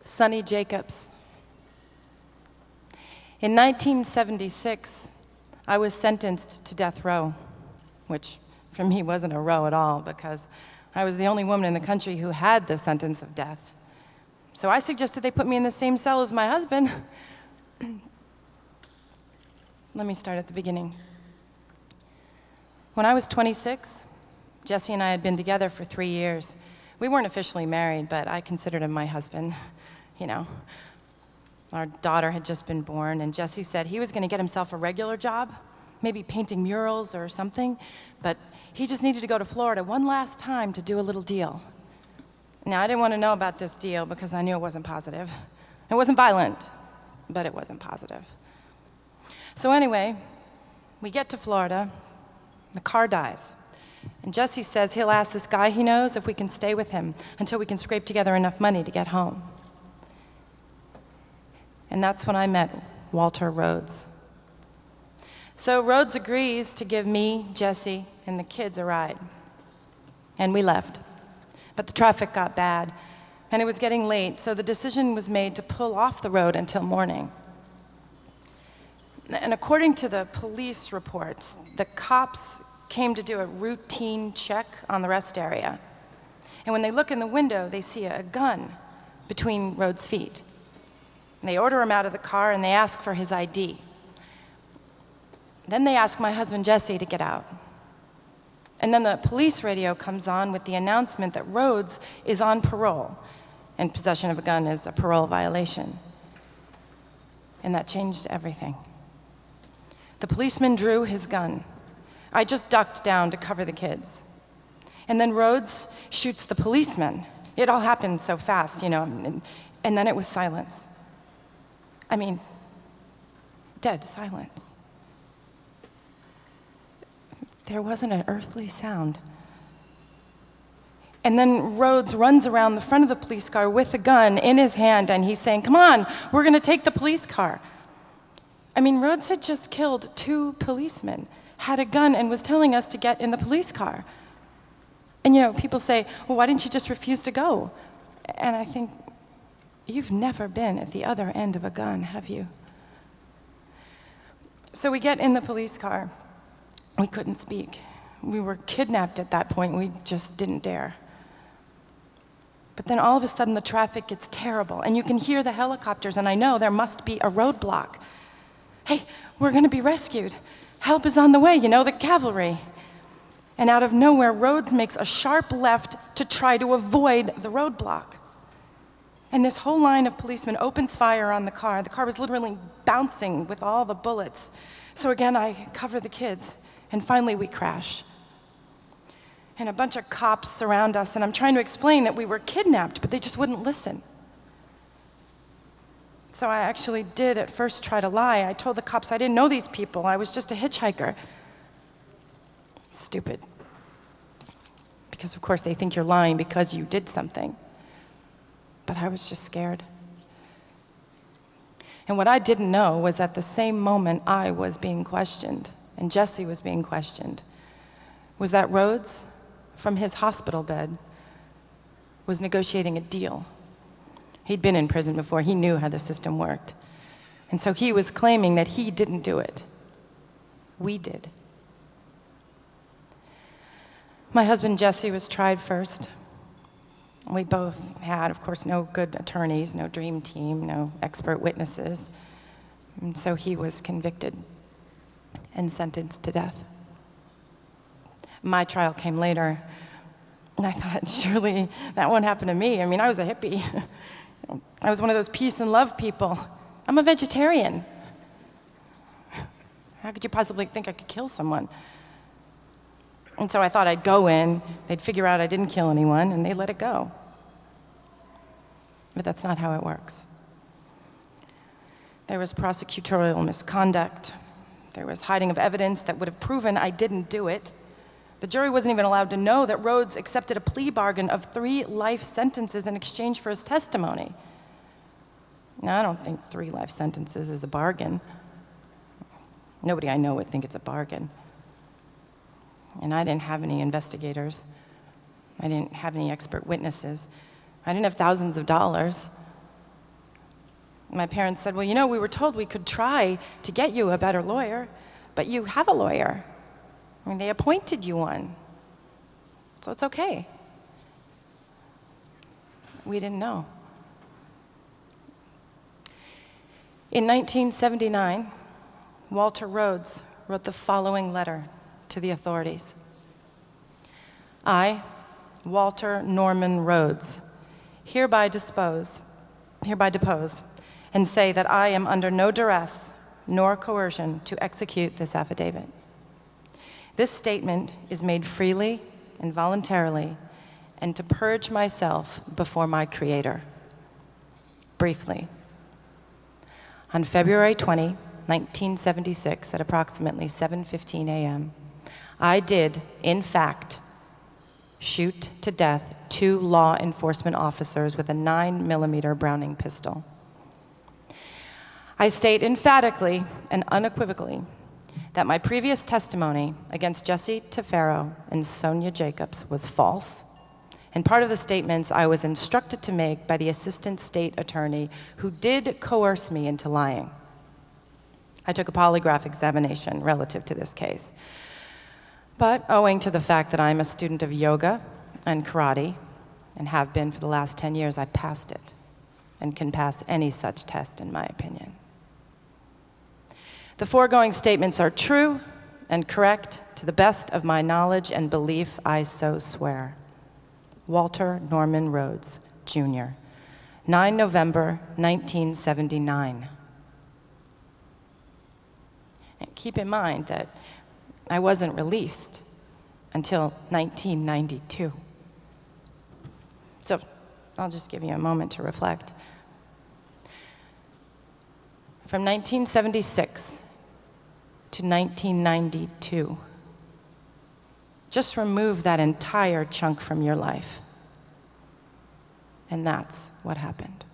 Sonny Jacobs. In 1976, I was sentenced to death row, which for me wasn't a row at all because I was the only woman in the country who had the sentence of death. So I suggested they put me in the same cell as my husband. Let me start at the beginning. When I was 26, Jesse and I had been together for 3 years. We weren't officially married, but I considered him my husband. You know, our daughter had just been born, and Jesse said he was going to get himself a regular job, maybe painting murals or something, but he just needed to go to Florida one last time to do a little deal. Now, I didn't want to know about this deal because I knew it wasn't positive. It wasn't violent, but it wasn't positive. So anyway, we get to Florida, the car dies, and Jesse says he'll ask this guy he knows if we can stay with him until we can scrape together enough money to get home. And that's when I met Walter Rhodes. So Rhodes agrees to give me, Jesse, and the kids a ride. And we left. But the traffic got bad, and it was getting late, so the decision was made to pull off the road until morning. And according to the police reports, the cops came to do a routine check on the rest area. And when they look in the window, they see a gun between Rhodes' feet. And they order him out of the car, and they ask for his ID. Then they ask my husband, Jesse, to get out. And then the police radio comes on with the announcement that Rhodes is on parole, and possession of a gun is a parole violation. And that changed everything. The policeman drew his gun. I just ducked down to cover the kids. And then Rhodes shoots the policeman. It all happened so fast, you know, and then it was silence. I mean, dead silence. There wasn't an earthly sound. And then Rhodes runs around the front of the police car with a gun in his hand, and he's saying, "Come on, we're gonna take the police car." I mean, Rhodes had just killed 2 policemen, had a gun, and was telling us to get in the police car. And you know, people say, "Well, why didn't you just refuse to go?" And I think, you've never been at the other end of a gun, have you? So we get in the police car. We couldn't speak. We were kidnapped at that point. We just didn't dare. But then all of a sudden the traffic gets terrible, and you can hear the helicopters, and I know there must be a roadblock. "Hey, we're gonna be rescued. Help is on the way, you know, the cavalry." And out of nowhere, Rhodes makes a sharp left to try to avoid the roadblock. And this whole line of policemen opens fire on the car. The car was literally bouncing with all the bullets. So again, I cover the kids, and finally we crash. And a bunch of cops surround us, and I'm trying to explain that we were kidnapped, but they just wouldn't listen. So I actually did at first try to lie. I told the cops I didn't know these people. I was just a hitchhiker. Stupid. Because of course they think you're lying because you did something. But I was just scared. And what I didn't know was at the same moment I was being questioned, and Jesse was being questioned, was that Rhodes, from his hospital bed, was negotiating a deal. He'd been in prison before. He knew how the system worked. And so he was claiming that he didn't do it. We did. My husband, Jesse, was tried first. We both had, of course, no good attorneys, no dream team, no expert witnesses. And so he was convicted and sentenced to death. My trial came later, and I thought, surely that won't happen to me. I mean, I was a hippie. I was one of those peace and love people. I'm a vegetarian. How could you possibly think I could kill someone? And so I thought I'd go in, they'd figure out I didn't kill anyone, and they'd let it go. But that's not how it works. There was prosecutorial misconduct. There was hiding of evidence that would have proven I didn't do it. The jury wasn't even allowed to know that Rhodes accepted a plea bargain of 3 life sentences in exchange for his testimony. Now, I don't think 3 life sentences is a bargain. Nobody I know would think it's a bargain. And I didn't have any investigators. I didn't have any expert witnesses. I didn't have thousands of dollars. my parents said, well, you know, we were told we could try to get you a better lawyer, but you have a lawyer. I mean, they appointed you one, so it's okay. We didn't know. In 1979, Walter Rhodes wrote the following letter to the authorities. I, Walter Norman Rhodes, hereby depose, and say that I am under no duress nor coercion to execute this affidavit. This statement is made freely and voluntarily, and to purge myself before my Creator. Briefly, on February 20, 1976, at approximately 7:15 a.m., I did, in fact, shoot to death 2 law enforcement officers with a 9mm Browning pistol. I state emphatically and unequivocally that my previous testimony against Jesse Tefero and Sonia Jacobs was false, and part of the statements I was instructed to make by the assistant state attorney who did coerce me into lying. I took a polygraph examination relative to this case. But owing to the fact that I'm a student of yoga and karate, and have been for the last 10 years, I passed it, and can pass any such test, in my opinion. The foregoing statements are true and correct to the best of my knowledge and belief, I so swear. Walter Norman Rhodes, Jr., 9 November 1979. And keep in mind that I wasn't released until 1992. So I'll just give you a moment to reflect. From 1976 to 1992, just remove that entire chunk from your life. And that's what happened.